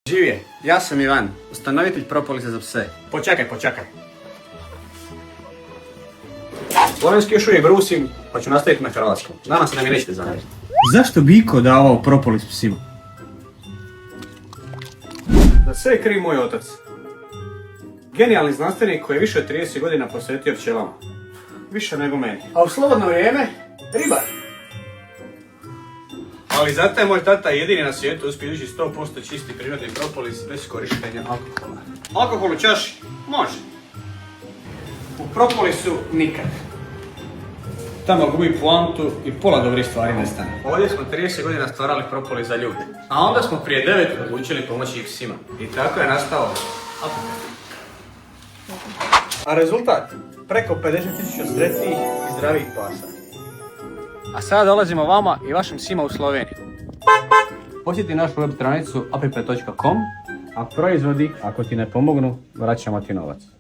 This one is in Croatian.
Živje, ja sam Ivan, ustanovitelj Propolisa za pse. Počekaj. Slovenski još uvijek brusim, pa ću nastaviti na hrvatskom. Danas ne mi nećete zamjeriti. Zašto bi iko davao propolis psima? Za sve je kriv moj otac. Genijalni znanstvenik koji je više od 30 godina posvetio pčelama. Više nego meni. A u slobodno vrijeme, ribar. Ali zato je moj tata jedini na svijetu uspio izvući 100% čisti prirodni propolis bez korištenja alkohola. Alkohol u čaši? Može. U propolisu nikad. Tamo gubi poantu i pola dobrih stvari nestane. Ovdje smo 30 godina stvarali propolis za ljude. A onda smo prije 9 odlučili pomoći i psima. I tako je nastao Apotek. A rezultat? Preko 50.000 sretnijih i zdravih pasa. A sada dolazimo vama i vašim psima u Sloveniju. Posjeti našu web stranicu app.com, a proizvodi, ako ti ne pomognu, vraćamo ti novac.